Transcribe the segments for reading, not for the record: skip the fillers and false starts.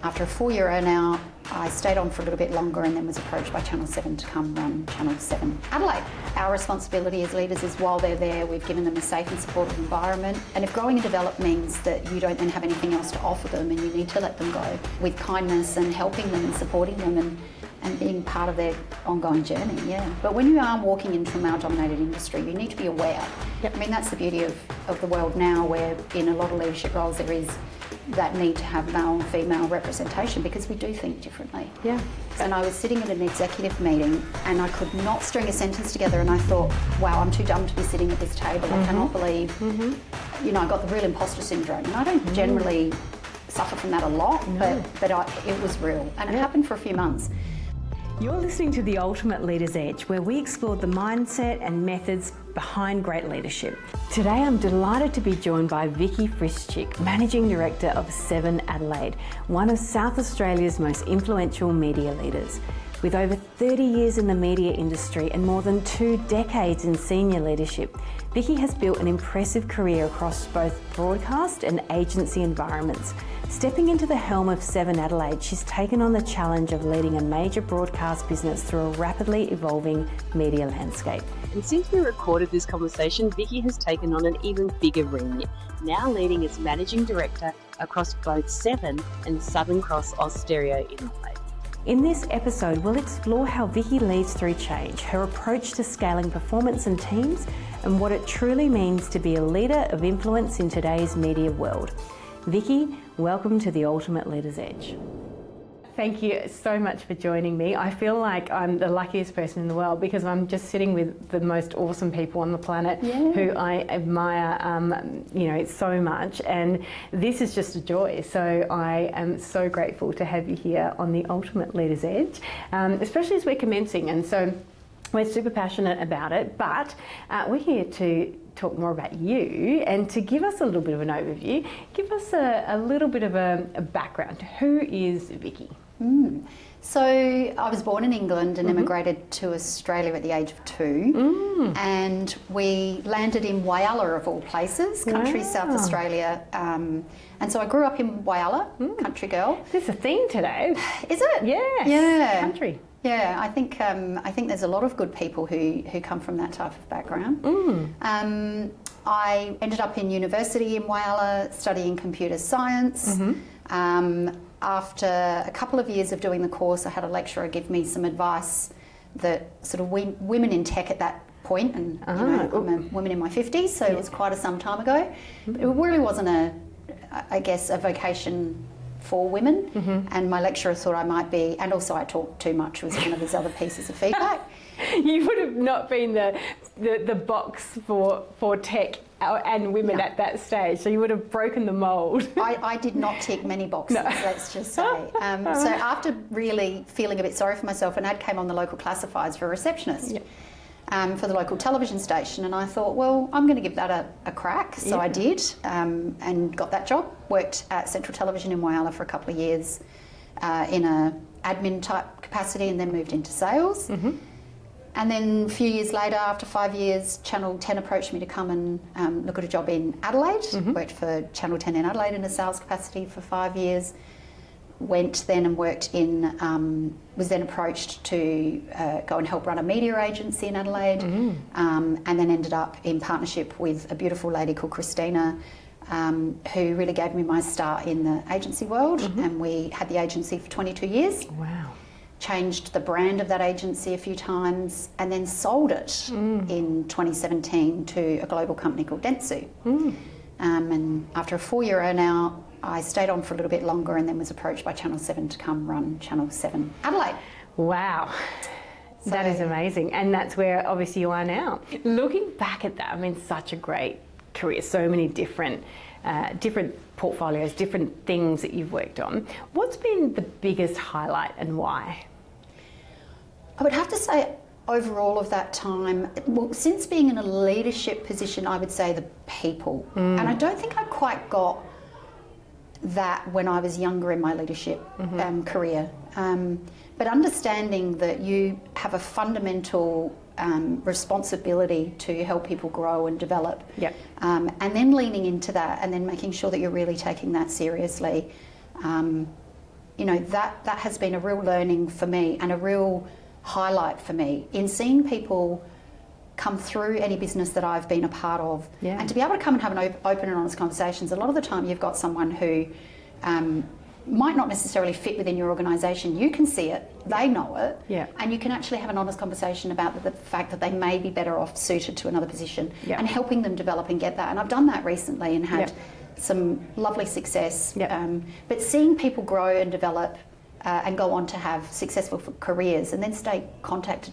after a 4-year earnout, I stayed on for a little bit longer and then was approached by Channel 7 to come run Channel 7 Adelaide. Our responsibility as leaders is while they're there, we've given them a safe and supportive environment. And if growing and develop means that you don't then have anything else to offer them and you need to let them go with kindness and helping them and supporting them and being part of their ongoing journey, yeah. But when you are walking into a male-dominated industry, you need to be aware. Yep. I mean, that's the beauty of the world now, where in a lot of leadership roles there is that need to have male and female representation because we do think differently. Yeah. And I was sitting at an executive meeting and I could not string a sentence together, and I thought, wow, I'm too dumb to be sitting at this table. I cannot believe, you know, I got the real imposter syndrome. And I don't generally suffer from that a lot, but it was real. And it happened for a few months. You're listening to The Ultimate Leader's Edge, where we explore the mindset and methods behind great leadership. Today I'm delighted to be joined by Vikki Friscic, Managing Director of 7 Adelaide, one of South Australia's most influential media leaders. With over 30 years in the media industry and more than 2 decades in senior leadership, Vikki has built an impressive career across both broadcast and agency environments. Stepping into the helm of 7 Adelaide, she's taken on the challenge of leading a major broadcast business through a rapidly evolving media landscape. And since we recorded this conversation, Vikki has taken on an even bigger remit, now leading as Managing Director across both 7 and Southern Cross Austereo in Adelaide. In this episode, we'll explore how Vikki leads through change, her approach to scaling performance and teams, and what it truly means to be a leader of influence in today's media world. Vikki, welcome to The Ultimate Leader's Edge. Thank you so much for joining me. I feel like I'm the luckiest person in the world because I'm just sitting with the most awesome people on the planet who I admire, so much. And this is just a joy. So I am so grateful to have you here on The Ultimate Leader's Edge, especially as we're commencing. And so we're super passionate about it, but we're here to talk more about you and to give us a little bit of an overview. Give us a little bit of a background. Who is Vikki? So I was born in England and immigrated to Australia at the age of 2, and we landed in Whyalla of all places, country South Australia, and so I grew up in Whyalla, country girl. There's a theme today. Is it? Yes. Yeah. Country. Yeah, I think there's a lot of good people who come from that type of background. I ended up in university in Whyalla studying computer science. After a couple of years of doing the course, I had a lecturer give me some advice that sort of women in tech at that point, and I'm a woman in my 50s, so it was quite some time ago. It really wasn't a vocation for women, and my lecturer thought I might be, and also I talked too much was one of his other pieces of feedback. You would have not been the box for tech and women at that stage, so you would have broken the mould. I did not tick many boxes, let's just say. So after really feeling a bit sorry for myself, an ad came on the local classifieds for a receptionist. For the local television station, and I thought, well, I'm going to give that a crack. So I did, and got that job. Worked at Central Television in Whyalla for a couple of years in a admin type capacity, and then moved into sales. And then a few years later, after 5 years, Channel 10 approached me to come and look at a job in Adelaide. Worked for Channel 10 in Adelaide in a sales capacity for 5 years. Went then and worked in, was then approached to go and help run a media agency in Adelaide, and then ended up in partnership with a beautiful lady called Christina, who really gave me my start in the agency world, and we had the agency for 22 years. Wow. Changed the brand of that agency a few times, and then sold it in 2017 to a global company called Dentsu. And after a 4-year earnout, I stayed on for a little bit longer and then was approached by Channel 7 to come run Channel 7 Adelaide. Wow. That is amazing. And that's where obviously you are now. Looking back at that, I mean, such a great career, so many different portfolios, different things that you've worked on. What's been the biggest highlight and why? I would have to say overall of that time, well, since being in a leadership position, I would say the people. And I don't think I quite got that when I was younger in my leadership career. But understanding that you have a fundamental responsibility to help people grow and develop, and then leaning into that and then making sure that you're really taking that seriously. you know, that has been a real learning for me and a real highlight for me in seeing people come through any business that I've been a part of, and to be able to come and have an open and honest conversations. A lot of the time you've got someone who might not necessarily fit within your organisation. You can see it, they know it, and you can actually have an honest conversation about the fact that they may be better off suited to another position, and helping them develop and get that. And I've done that recently and had some lovely success. But seeing people grow and develop and go on to have successful careers and then stay contact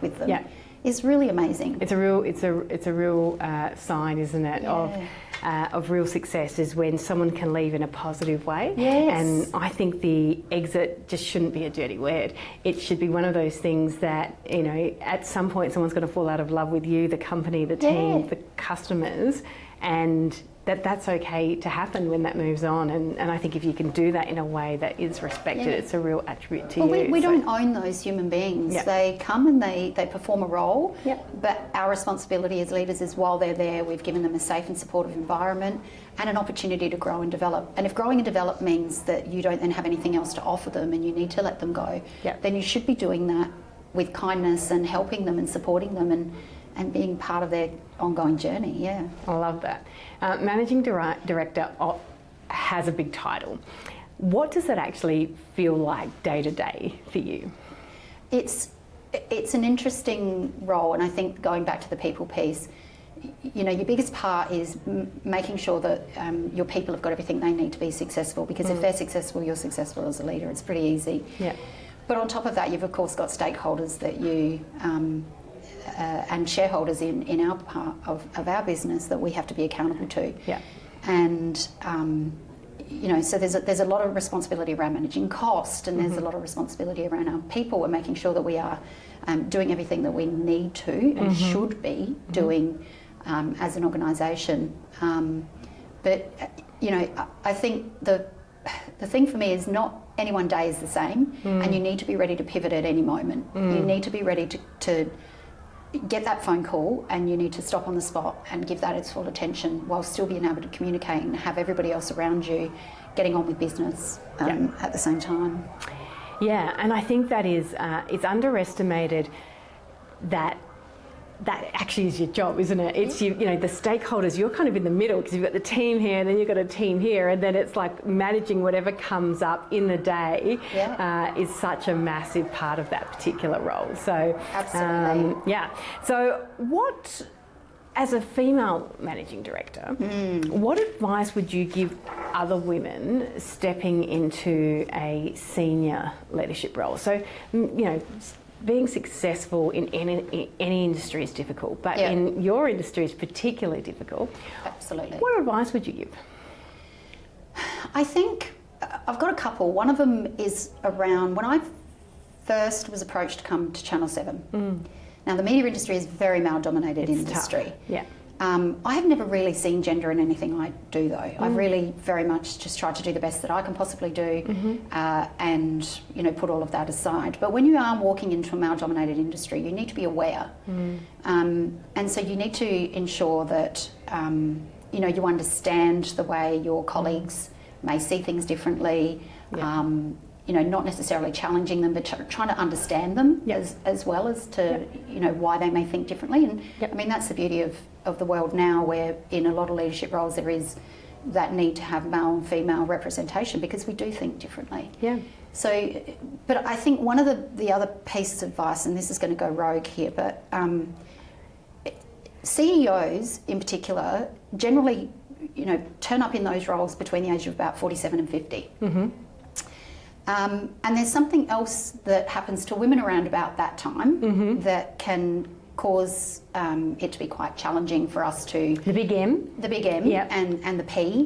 with them is really amazing. It's a real sign, isn't it, of real success, is when someone can leave in a positive way. And I think the exit just shouldn't be a dirty word. It should be one of those things that, you know, at some point someone's going to fall out of love with you, the company, the team, the customers, and that's okay to happen when that moves on. And I think if you can do that in a way that is respected, it's a real attribute to you. We don't own those human beings. They come and they perform a role, but our responsibility as leaders is while they're there, we've given them a safe and supportive environment and an opportunity to grow and develop. And if growing and develop means that you don't then have anything else to offer them and you need to let them go, then you should be doing that with kindness and helping them and supporting them and being part of their ongoing journey. I love that. Managing Director has a big title. What does that actually feel like day to day for you? It's an interesting role, and I think going back to the people piece, you know, your biggest part is making sure that your people have got everything they need to be successful, because if they're successful, you're successful as a leader. It's pretty easy. But on top of that, you've of course got stakeholders that you and shareholders in our part of our business that we have to be accountable to. And you know, so there's a lot of responsibility around managing cost, and there's a lot of responsibility around our people and making sure that we are doing everything that we need to and should be doing as an organisation. But you know, I think the thing for me is not any one day is the same, and you need to be ready to pivot at any moment. You need to be ready to get that phone call, and you need to stop on the spot and give that its full attention while still being able to communicate and have everybody else around you getting on with business at the same time. And I think that is it's underestimated that actually is your job, isn't it? It's you know, the stakeholders, you're kind of in the middle, because you've got the team here and then you've got a team here, and then it's like managing whatever comes up in the day is such a massive part of that particular role. So absolutely. So what, as a female managing director, what advice would you give other women stepping into a senior leadership role? So, you know, being successful in any industry is difficult, but in your industry is particularly difficult. Absolutely. What advice would you give? I think I've got a couple. One of them is around when I first was approached to come to Channel 7. Now, the media industry is a very male-dominated industry. Tough. I have never really seen gender in anything I do, though. I've really very much just tried to do the best that I can possibly do, and you know, put all of that aside. But when you are walking into a male-dominated industry, you need to be aware, and so you need to ensure that you know, you understand the way your colleagues may see things differently. You know, not necessarily challenging them, but trying to understand them as well as to you know, why they may think differently. And I mean, that's the beauty of the world now, where in a lot of leadership roles there is that need to have male and female representation, because we do think differently. So, but I think one of the other pieces of advice, and this is going to go rogue here, but CEOs in particular generally, you know, turn up in those roles between the age of about 47 and 50. And there's something else that happens to women around about that time that can cause it to be quite challenging for us to... The big M, and the P,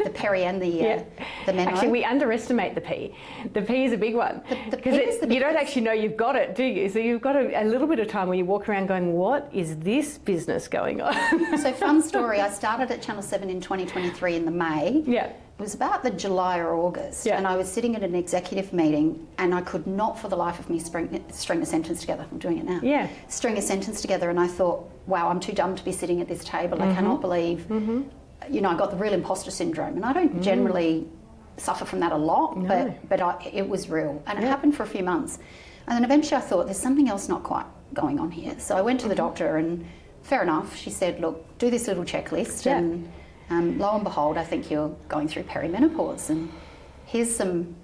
the peri and the meno. Actually, we underestimate the P. The P is a big one, because you don't actually know you've got it, do you? So you've got a little bit of time where you walk around going, what is this business going on? So fun story, I started at Channel 7 in 2023 in the May. It was about the July or August, and I was sitting at an executive meeting, and I could not for the life of me string a sentence together. I'm doing it now. String a sentence together, and I thought, wow, I'm too dumb to be sitting at this table. I cannot believe, you know, I got the real imposter syndrome, and I don't generally suffer from that a lot, but it was real, and it happened for a few months. And then eventually I thought, there's something else not quite going on here. So I went to the doctor, and fair enough, she said, look, do this little checklist, and lo and behold, I think you're going through perimenopause, and here's some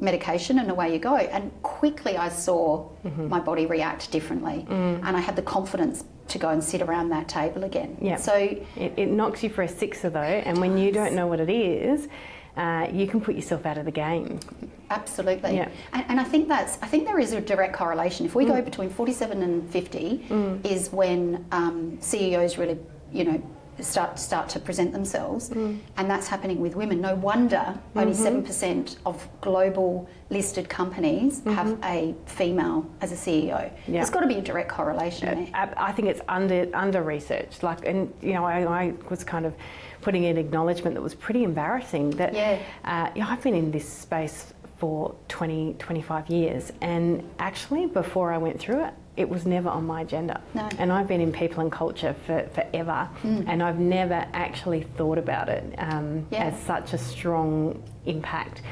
medication and away you go. And quickly I saw my body react differently, and I had the confidence to go and sit around that table again. Yeah. So it knocks you for a sixer though, and when you don't know what it is, you can put yourself out of the game. Absolutely. Yeah. And I think there is a direct correlation. If we go between 47 and 50 is when CEOs really, start to present themselves, and that's happening with women. No wonder only 7% of global listed companies have a female as a CEO. Yeah. There's got to be a direct correlation there. I think it's under researched. I was kind of putting in acknowledgement that was pretty embarrassing. That I've been in this space for 25 years, and actually before I went through it, it was never on my agenda. No. And I've been in people and culture for forever, and I've never actually thought about it as such a strong impact,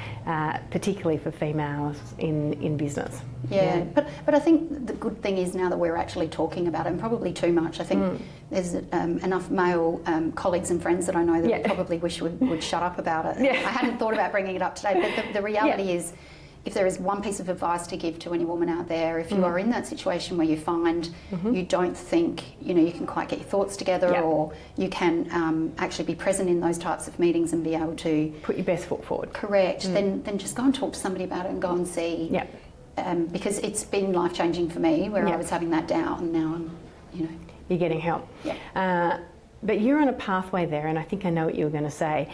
particularly for females in business. Yeah. But I think the good thing is now that we're actually talking about it, and probably too much. I think there's enough male colleagues and friends that I know that we probably wish would shut up about it. Yeah. I hadn't thought about bringing it up today, but the reality is, if there is one piece of advice to give to any woman out there, if you are in that situation where you find you don't think you can quite get your thoughts together, or you can actually be present in those types of meetings and be able to put your best foot forward. Correct. Then just go and talk to somebody about it and go and see. Because it's been life-changing for me, where I was having that doubt, and now I'm, you're getting help. But you're on a pathway there, and I think I know what you were going to say,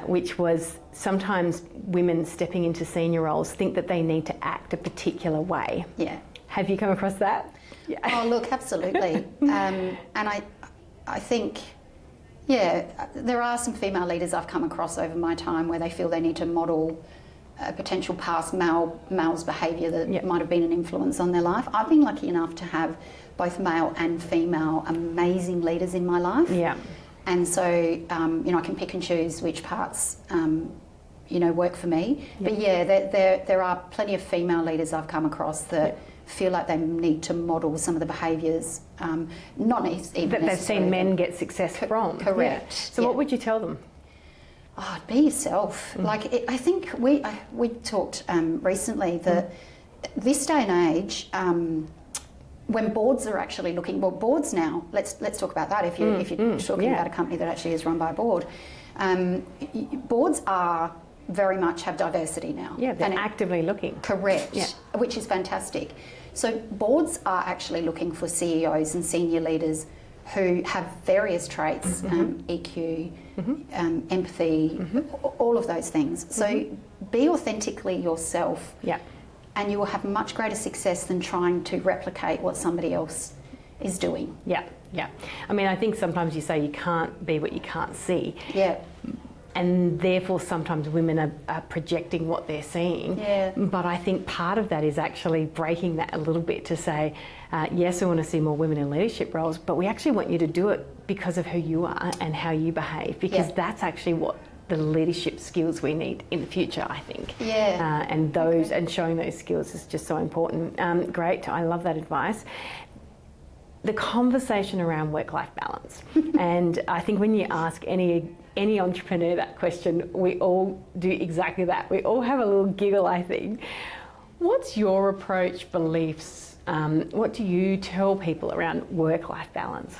which was sometimes women stepping into senior roles think that they need to act a particular way. Yeah. Have you come across that? Yeah. Oh, look, absolutely. And I think, there are some female leaders I've come across over my time where they feel they need to model a potential past male's behaviour that might have been an influence on their life. I've been lucky enough to have both male and female amazing leaders in my life. Yeah. And so, I can pick and choose which parts, work for me. But there are plenty of female leaders I've come across that feel like they need to model some of the behaviours, not even that they've seen men get success from. Correct. Yeah. So what would you tell them? Oh, be yourself. I think we talked recently that this day and age, when boards are actually looking, boards now, let's talk about that if you're talking about a company that actually is run by a board. Boards are very much have diversity now. Yeah, they're actively looking. Correct, which is fantastic. So boards are actually looking for CEOs and senior leaders who have various traits, EQ, empathy, all of those things. So be authentically yourself. Yeah. And you will have much greater success than trying to replicate what somebody else is doing. Yeah, yeah. I mean, I think sometimes you say you can't be what you can't see. Yeah. And therefore sometimes women are projecting what they're seeing. Yeah. But I think part of that is actually breaking that a little bit to say, yes, we want to see more women in leadership roles, but we actually want you to do it because of who you are and how you behave, because that's actually what the leadership skills we need in the future, I think. Yeah. And those and showing those skills is just so important. Great, I love that advice. The conversation around work-life balance, and I think when you ask any entrepreneur that question, we all do exactly that. We all have a little giggle, I think. What's your approach, beliefs? What do you tell people around work-life balance?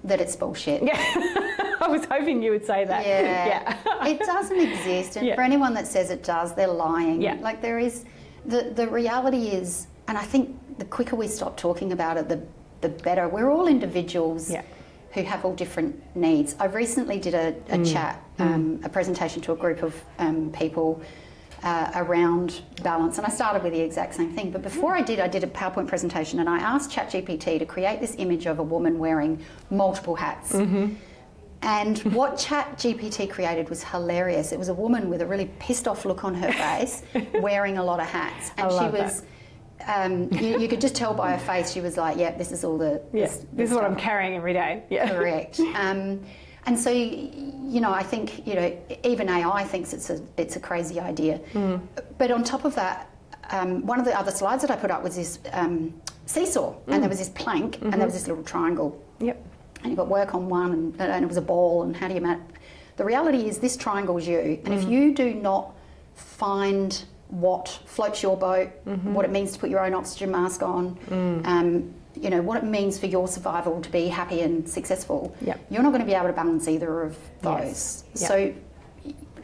That it's bullshit. Yeah. I was hoping you would say that. Yeah. It doesn't exist. And for anyone that says it does, they're lying. Yeah. Like there is, the reality is, and I think the quicker we stop talking about it, the better. We're all individuals who have all different needs. I recently did a chat, a presentation to a group of people around balance, and I started with the exact same thing. But before I did a PowerPoint presentation, and I asked ChatGPT to create this image of a woman wearing multiple hats. And what ChatGPT created was hilarious. It was a woman with a really pissed off look on her face, wearing a lot of hats, and she was. You could just tell by her face she was like, "Yeah, this is all the. This is what I'm carrying every day." Yeah, correct. And And so, you know, I think, you know, even AI thinks it's a crazy idea. But on top of that, one of the other slides that I put up was this seesaw, and there was this plank, and there was this little triangle. Yep. And you've got work on one, and it was a ball, and how do you map? The reality is this triangle is you, and if you do not find what floats your boat, what it means to put your own oxygen mask on, you know, what it means for your survival to be happy and successful, you're not going to be able to balance either of those. So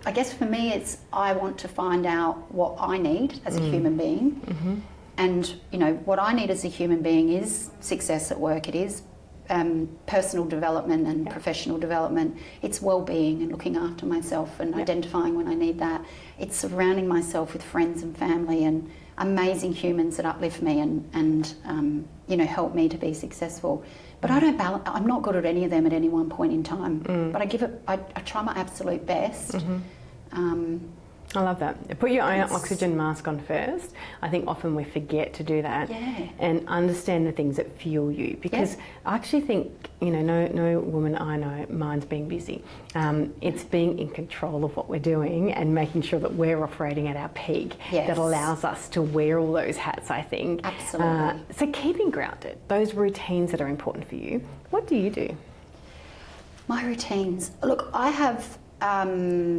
I guess for me it's I want to find out what I need as a human being, and you know what I need as a human being is success at work, it is personal development and professional development, it's well-being and looking after myself and identifying when I need that, it's surrounding myself with friends and family and amazing humans that uplift me and you know, help me to be successful. But I don't balance, I'm not good at any of them at any one point in time, but I try my absolute best. I love that. Put your own oxygen mask on first. I think often we forget to do that and understand the things that fuel you, because I actually think, you know, no woman I know minds being busy. It's being in control of what we're doing and making sure that we're operating at our peak that allows us to wear all those hats, I think. Absolutely. So keeping grounded, those routines that are important for you, what do you do? My routines. Look, I have a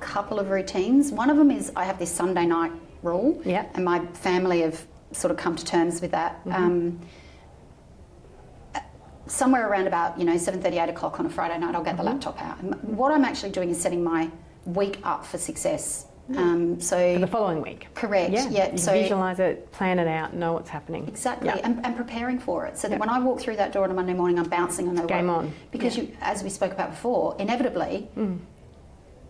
couple of routines. One of them is I have this Sunday night rule, and my family have sort of come to terms with that. Somewhere around about 7:30, 8 o'clock on a Friday night, I'll get the laptop out. And what I'm actually doing is setting my week up for success. So for the following week. Correct. You so visualise it, plan it out, know what's happening. Exactly, and preparing for it. So that when I walk through that door on a Monday morning, I'm bouncing. I know game on. Because you, as we spoke about before, inevitably.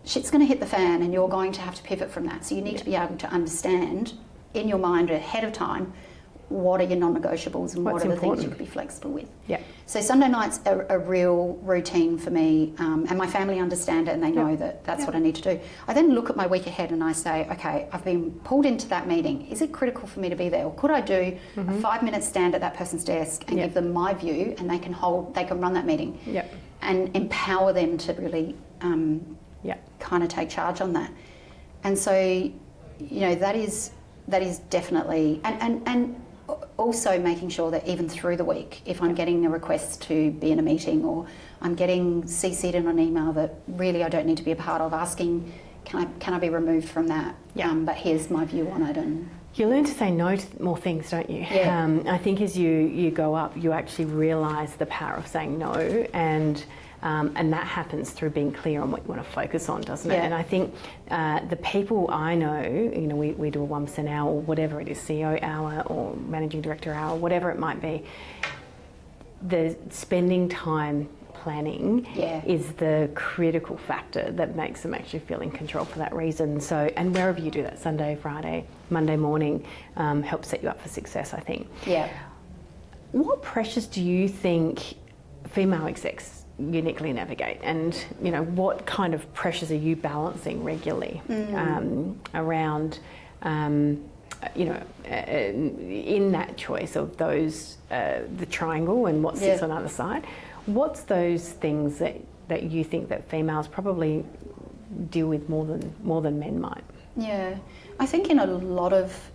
Shit's going to hit the fan and you're going to have to pivot from that. So you need to be able to understand in your mind ahead of time what are your non-negotiables and what are the things you could be flexible with. So Sunday night's a real routine for me, and my family understand it and they know that that's what I need to do. I then look at my week ahead and I say, okay, I've been pulled into that meeting. Is it critical for me to be there? Or could I do a 5-minute stand at that person's desk and give them my view, and they can run that meeting and empower them to really kind of take charge on that. And so, that is definitely, and also making sure that even through the week, if I'm getting a request to be in a meeting or I'm getting CC'd in an email that really I don't need to be a part of, asking, can I be removed from that? But here's my view on it. And you learn to say no to more things, don't you? I think as you go up, you actually realise the power of saying no, and that happens through being clear on what you want to focus on, doesn't it? And I think the people I know, we do a 1% hour or whatever it is, CEO hour or managing director hour, whatever it might be, the spending time planning is the critical factor that makes them actually feel in control for that reason. So, and wherever you do that, Sunday, Friday, Monday morning, helps set you up for success, I think. What pressures do you think female execs uniquely navigate, and what kind of pressures are you balancing regularly around in that choice of those the triangle and what sits on the other side? What's those things that you think that females probably deal with more than men might? I think in a lot of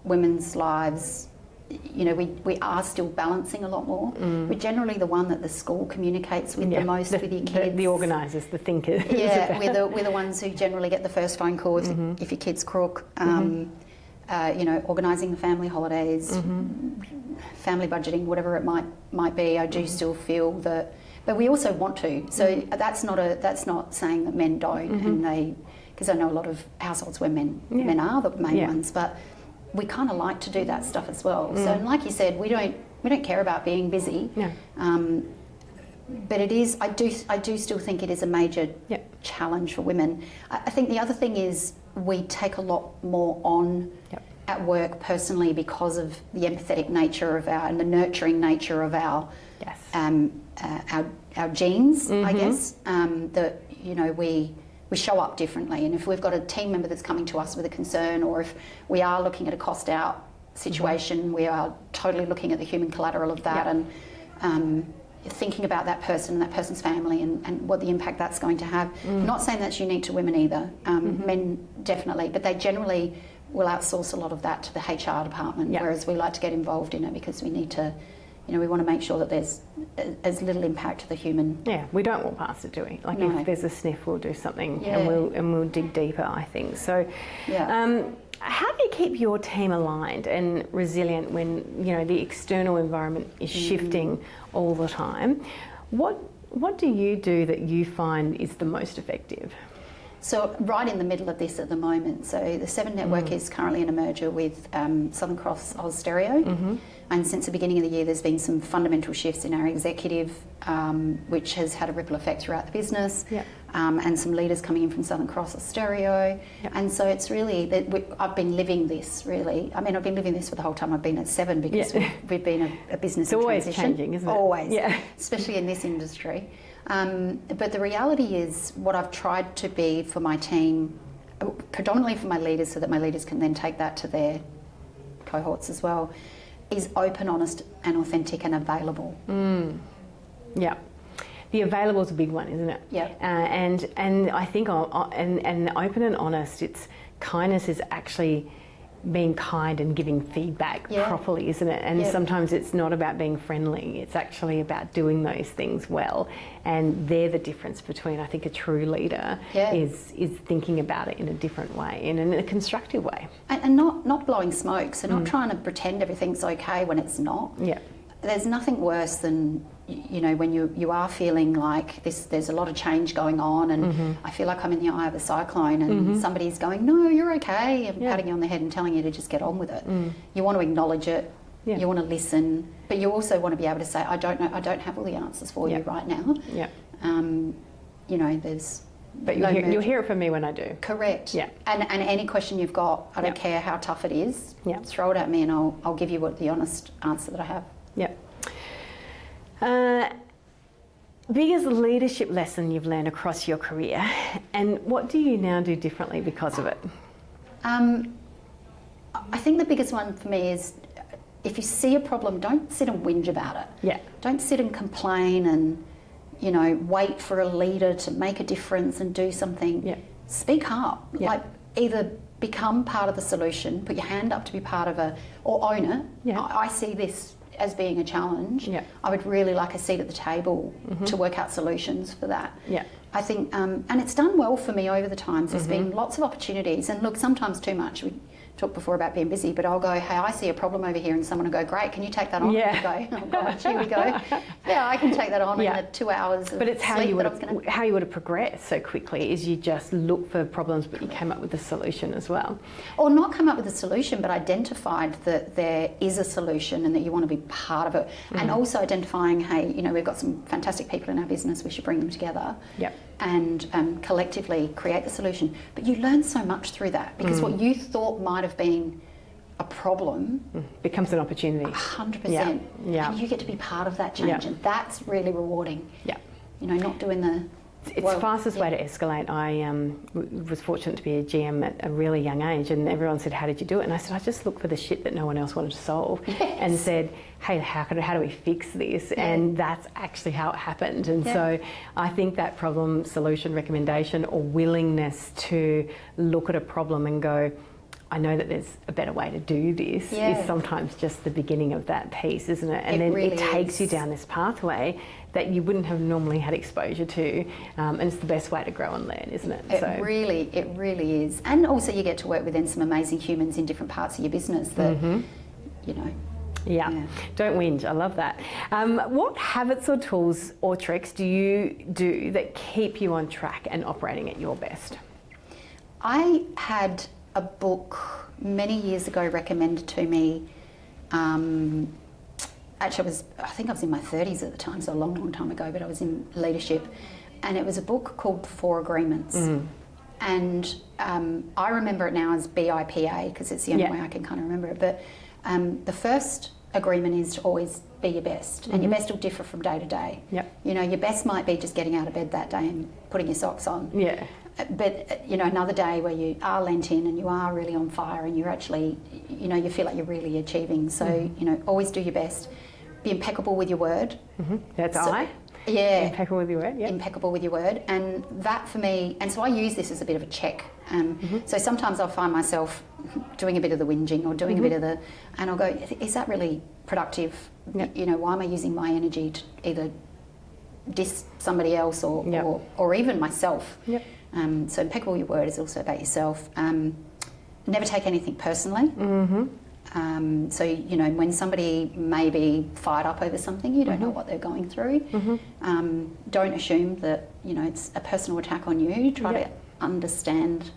women's lives, we are still balancing a lot more. We're generally the one that the school communicates with the most with your kids. The organisers, the thinkers. We're the ones who generally get the first phone call if your kid's crook. Organising the family holidays, family budgeting, whatever it might be. I do still feel that, but we also want to. So that's not saying that men don't, and because I know a lot of households where men are the main ones, but we kind of like to do that stuff as well. So, and like you said, we don't care about being busy. But it is. I do still think it is a major challenge for women. I think the other thing is we take a lot more on at work personally because of the empathetic nature of and the nurturing nature of our genes. I guess that we show up differently, and if we've got a team member that's coming to us with a concern, or if we are looking at a cost out situation, we are totally looking at the human collateral of that, and thinking about that person and that person's family and what the impact that's going to have. I'm not saying that's unique to women either. Men definitely, but they generally will outsource a lot of that to the HR department, whereas we like to get involved in it because we need to, we want to make sure that there's as little impact to the human. Yeah, we don't walk past it, do we? Like No. if there's a sniff, we'll do something and we'll dig deeper, I think. So how do you keep your team aligned and resilient when, the external environment is shifting all the time? What do you do that you find is the most effective? So right in the middle of this at the moment. So the Seven Network is currently in a merger with Southern Cross Oz Stereo. And since the beginning of the year, there's been some fundamental shifts in our executive, which has had a ripple effect throughout the business. And some leaders coming in from Southern Cross Oz Stereo. And so it's really, I've been living this really. I mean, I've been living this for the whole time I've been at Seven because we've been a business in transition. It's always changing, isn't it? Always, especially in this industry. But the reality is what I've tried to be for my team, predominantly for my leaders so that my leaders can then take that to their cohorts as well, is open, honest and authentic and available. Yeah. The available is a big one, isn't it? Yeah. And I think and open and honest, kindness is actually being kind and giving feedback properly, isn't it? And sometimes it's not about being friendly, it's actually about doing those things well. And they're the difference between, I think, a true leader is thinking about it in a different way, in a constructive way. And not blowing smoke, so not trying to pretend everything's okay when it's not. Yeah. There's nothing worse than, when you are feeling like there's a lot of change going on and I feel like I'm in the eye of a cyclone and somebody's going, no, you're okay, and patting you on the head and telling you to just get on with it. You want to acknowledge it, you want to listen, but you also want to be able to say, I don't know, I don't have all the answers for you right now. There's... But you'll hear it from me when I do. Correct. Yeah. And any question you've got, I don't care how tough it is, throw it at me and I'll give you the honest answer that I have. Yeah. Biggest leadership lesson you've learned across your career, and what do you now do differently because of it? I think the biggest one for me is if you see a problem, don't sit and whinge about it. Yeah. Don't sit and complain and, wait for a leader to make a difference and do something. Yeah. Speak up. Yeah. Like either become part of the solution, put your hand up to be part of or own it. Yeah. I see this as being a challenge. Yeah. I would really like a seat at the table to work out solutions for that. Yeah. I think, and it's done well for me over the times. There's been lots of opportunities, and look, sometimes too much. We talked before about being busy, but I'll go, hey, I see a problem over here, and someone will go, great, can you take that on? Yeah. And I go, oh gosh, here we go. Yeah, I can take that on in the 2 hours of But it's how sleep you would that I was gonna... how you would have progressed so quickly is you just look for problems, but you came up with a solution as well. Or not come up with a solution, but identified that there is a solution and that you want to be part of it. And also identifying, hey, we've got some fantastic people in our business, we should bring them together. Yep. And collectively create the solution. But you learn so much through that because what you thought might have been a problem becomes an opportunity. 100%. Yeah. And you get to be part of that change, and that's really rewarding. Yeah. Not doing the... It's the fastest way to escalate. I was fortunate to be a GM at a really young age, and everyone said, how did you do it? And I said, I just looked for the shit that no one else wanted to solve and said, hey, how do we fix this? And that's actually how it happened. And so I think that problem solution recommendation or willingness to look at a problem and go, I know that there's a better way to do this is sometimes just the beginning of that piece, isn't it? And then really it takes you down this pathway that you wouldn't have normally had exposure to, and it's the best way to grow and learn, isn't it? It really is. And also you get to work with some amazing humans in different parts of your business that, Yeah. Don't whinge. I love that. What habits or tools or tricks do you do that keep you on track and operating at your best? I had a book many years ago recommended to me. Actually, I think I was in my 30s at the time, so a long, long time ago, but I was in leadership. And it was a book called 4 Agreements. And I remember it now as BIPA because it's the only way I can kind of remember it. But the first agreement is to always be your best, and your best will differ from day to day. Your best might be just getting out of bed that day and putting your socks on. But another day where you are lent in and you are really on fire and you're actually, you feel like you're really achieving. So always do your best. be impeccable with your word. That's Yeah. Impeccable with your word, yeah. Impeccable with your word. And that for me, and so I use this as a bit of a check. So sometimes I'll find myself doing a bit of the whinging or doing a bit of the, and I'll go, is that really productive? Yep. You know, why am I using my energy to either diss somebody else or even myself? Yep. So impeccable with your word is also about yourself. Never take anything personally. So, you know, when somebody may be fired up over something, you don't know what they're going through. Don't assume that, you know, it's a personal attack on you. Try to understand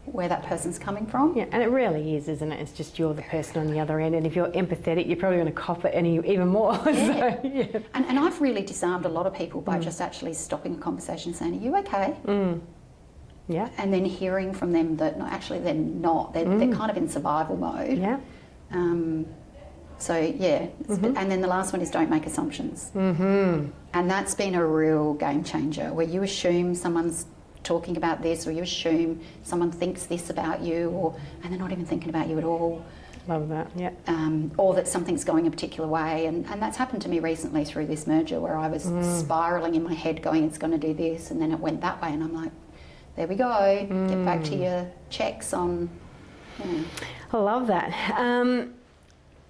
where that person's coming from. Yeah, and it really is, isn't it? It's just you're the person on the other end, and if you're empathetic, you're probably going to cop it even more. Yeah. So, yeah. And I've really disarmed a lot of people by just actually stopping a conversation and saying, are you okay? Yeah. And then hearing from them that, no, actually they're not. They're kind of in survival mode. Yeah. So, yeah. And then the last one is don't make assumptions. And that's been a real game changer, where you assume someone's talking about this, or you assume someone thinks this about you, and they're not even thinking about you at all. Love that, yeah. Or that something's going a particular way. And that's happened to me recently through this merger, where I was spiralling in my head going, it's going to do this, and then it went that way, and I'm like, there we go, get back to your checks on... I love that.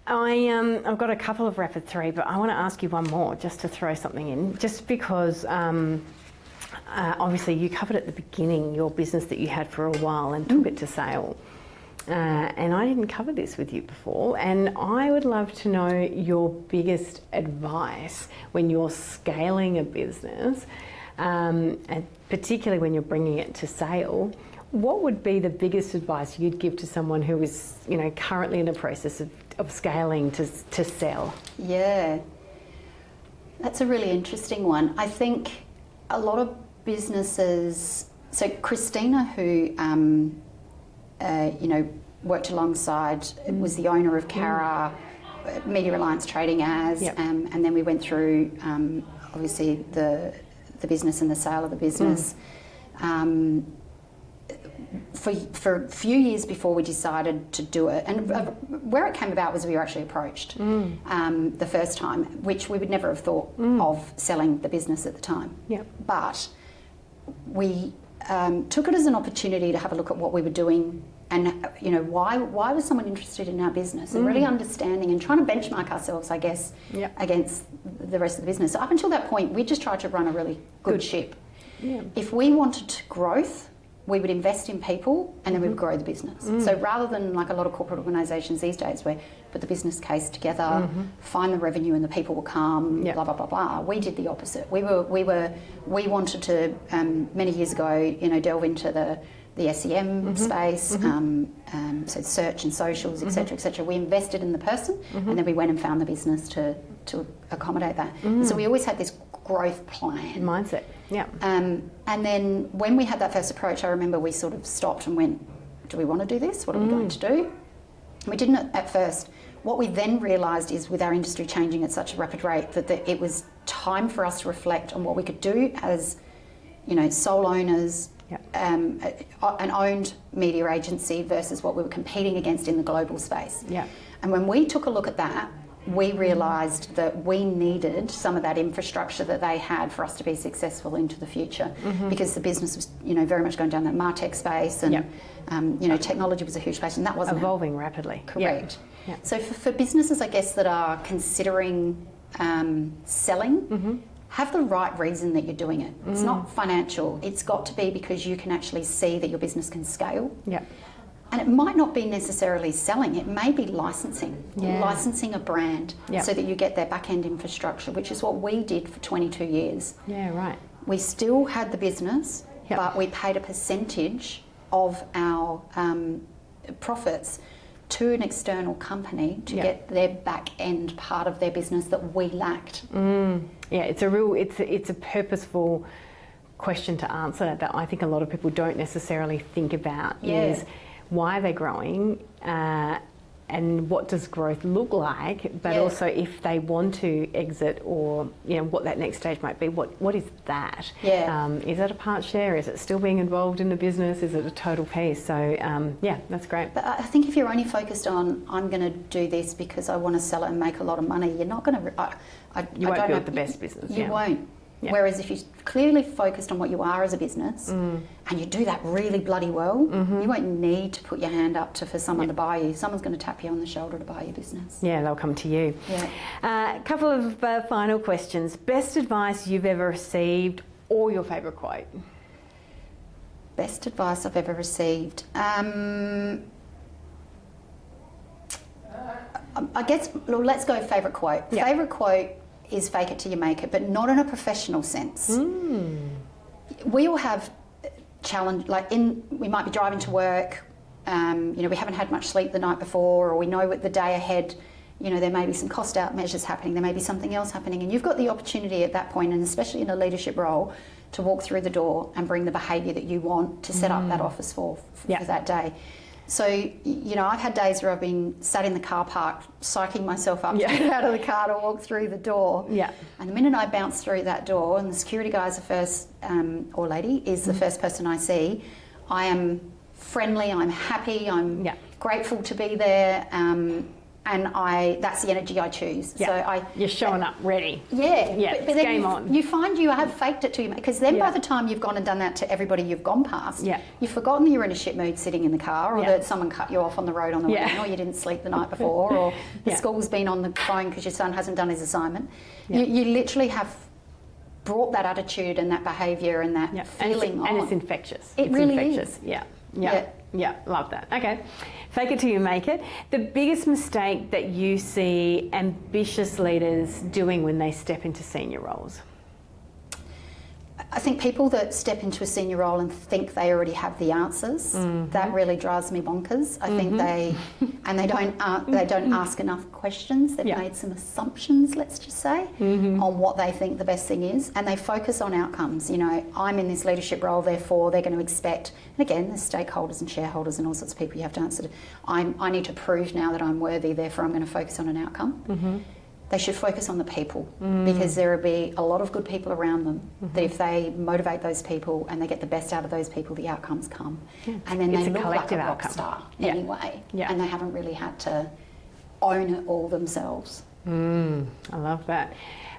I've got a couple of rapid three, but I want to ask you one more just to throw something in, just because obviously you covered at the beginning your business that you had for a while and took it to sale. And I didn't cover this with you before, and I would love to know your biggest advice when you're scaling a business, and particularly when you're bringing it to sale. What would be the biggest advice you'd give to someone who is, you know, currently in the process of scaling to sell? Yeah, that's a really interesting one. I think a lot of businesses, so Christina, who you know, worked alongside, was the owner of Cara, Media Alliance Trading as, and then we went through obviously the business and the sale of the business. For a few years before we decided to do it, and where it came about was we were actually approached the first time, which we would never have thought of selling the business at the time. But we took it as an opportunity to have a look at what we were doing, and you know, why was someone interested in our business, and really understanding and trying to benchmark ourselves, I guess, against the rest of the business. So up until that point, we just tried to run a really good ship. If we wanted growth, we would invest in people and then we would grow the business. So rather than like a lot of corporate organisations these days where put the business case together, find the revenue and the people will come, blah, blah, blah, blah, we did the opposite. We wanted to, many years ago, you know, delve into the SEM space, so search and socials, etc., etc. We invested in the person and then we went and found the business to accommodate that. So we always had this growth plan. Mindset, and then when we had that first approach, I remember we sort of stopped and went, do we want to do this? What are we going to do? We didn't at first. What we then realised is, with our industry changing at such a rapid rate, that it was time for us to reflect on what we could do as, you know, sole owners, an owned media agency versus what we were competing against in the global space. And when we took a look at that, we realised that we needed some of that infrastructure that they had for us to be successful into the future, because the business was, you know, very much going down that MarTech space, and you know, technology was a huge space, and that wasn't evolving rapidly. Correct. So for businesses, I guess, that are considering selling, have the right reason that you're doing it. It's not financial. It's got to be because you can actually see that your business can scale. And it might not be necessarily selling, it may be licensing, licensing a brand so that you get their back-end infrastructure, which is what we did for 22 years. We still had the business, but we paid a percentage of our profits to an external company to get their back-end part of their business that we lacked. It's a purposeful question to answer that I think a lot of people don't necessarily think about is, why are they growing? and what does growth look like, but also if they want to exit, or what that next stage might be. What is that? Is it a part share? Is it still being involved in the business? Is it a total piece? So that's great. But I think if you're only focused on, I'm going to do this because I want to sell it and make a lot of money, you're not going to. You won't build the best business. You won't. Yeah. Whereas if you're clearly focused on what you are as a business, and you do that really bloody well, you won't need to put your hand up for someone to buy you. Someone's going to tap you on the shoulder to buy your business. Yeah, they'll come to you. A couple of final questions. Best advice you've ever received, or your favourite quote? Best advice I've ever received. I guess, let's go favourite quote. Favourite quote is fake it till you make it, but not in a professional sense. We all have challenge, we might be driving to work, we haven't had much sleep the night before, or we know with the day ahead, there may be some cost out measures happening, there may be something else happening, and you've got the opportunity at that point, and especially in a leadership role, to walk through the door and bring the behaviour that you want to set up that office for that day. So, I've had days where I've been sat in the car park, psyching myself up to get out of the car to walk through the door. And the minute I bounce through that door and the security guy is the first, or lady, is the first person I see, I am friendly, I'm happy, I'm grateful to be there, and that's the energy I choose. So you're showing up ready. But it's then game on. You find you have faked it to you, because then by the time you've gone and done that to everybody you've gone past, you've forgotten that you're in a shit mood sitting in the car, or that someone cut you off on the road on the way in, or you didn't sleep the night before, or the school's been on the phone because your son hasn't done his assignment. You literally have brought that attitude and that behaviour and that feeling on. And it's infectious. It's really infectious. Yeah, love that. Okay, fake it till you make it. The biggest mistake that you see ambitious leaders doing when they step into senior roles? I think people that step into a senior role and think they already have the answers, that really drives me bonkers. I think they don't ask enough questions. They've made some assumptions, let's just say, on what they think the best thing is, and they focus on outcomes. I'm in this leadership role, therefore they're going to expect, and again, there's stakeholders and shareholders and all sorts of people you have to answer to. I need to prove now that I'm worthy, therefore I'm going to focus on an outcome. They should focus on the people, because there will be a lot of good people around them that if they motivate those people and they get the best out of those people, the outcomes come. And then they look like a rock star anyway, and they haven't really had to own it all themselves. I love that.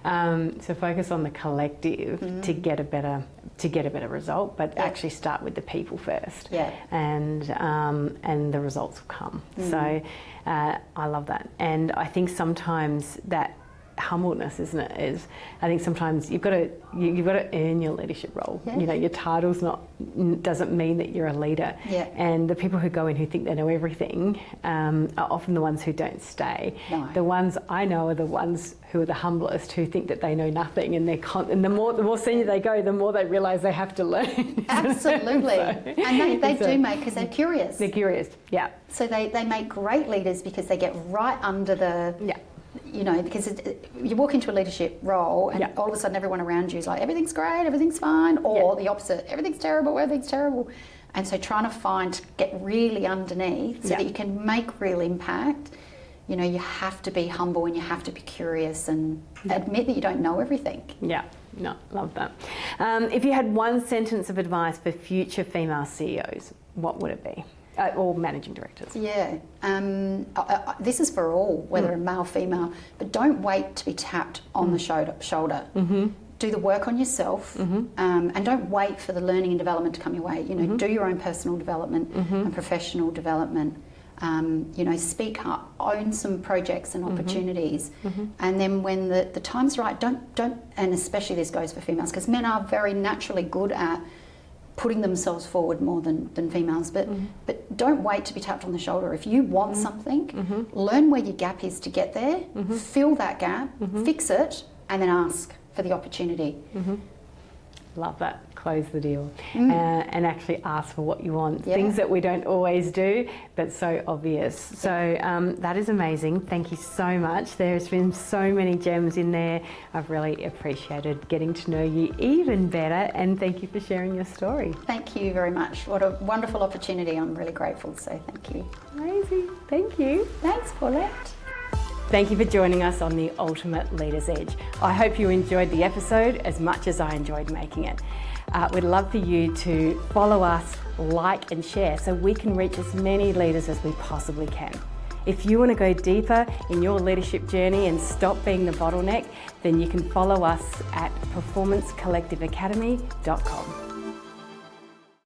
So focus on the collective to get a better result, but actually start with the people first. And the results will come. So I love that, and I think sometimes that humbleness, isn't it? Is I think sometimes you've got to earn your leadership role. Your title's doesn't mean that you're a leader. And the people who go in who think they know everything are often the ones who don't stay. The ones I know are the ones who are the humblest, who think that they know nothing, and and the more senior they go, the more they realise they have to learn. Absolutely. And they do make, because they're curious. They're curious. So they make great leaders because they get right under the because you walk into a leadership role and all of a sudden everyone around you is like, everything's great, everything's fine, or the opposite, everything's terrible, everything's terrible. And so trying to get really underneath so that you can make real impact, you have to be humble and you have to be curious and admit that you don't know everything. Love that. If you had one sentence of advice for future female CEOs, what would it be? Or managing directors. This is for all, whether a male, female, but don't wait to be tapped on the shoulder. Do the work on yourself, and don't wait for the learning and development to come your way. Do your own personal development and professional development. Speak up, own some projects and opportunities, and then when the time's right, don't. And especially this goes for females, because men are very naturally good at putting themselves forward more than females, but don't wait to be tapped on the shoulder. If you want something, learn where your gap is to get there, fill that gap, fix it, and then ask for the opportunity. love that. Close the deal and actually ask for what you want. Yeah. Things that we don't always do, but so obvious. So that is amazing. Thank you so much. There's been so many gems in there. I've really appreciated getting to know you even better, and thank you for sharing your story. Thank you very much. What a wonderful opportunity. I'm really grateful, so thank you. Amazing. Thank you. Thanks, Paulette. Thank you for joining us on The Ultimate Leader's Edge. I hope you enjoyed the episode as much as I enjoyed making it. We'd love for you to follow us, like and share so we can reach as many leaders as we possibly can. If you want to go deeper in your leadership journey and stop being the bottleneck, then you can follow us at performancecollectiveacademy.com.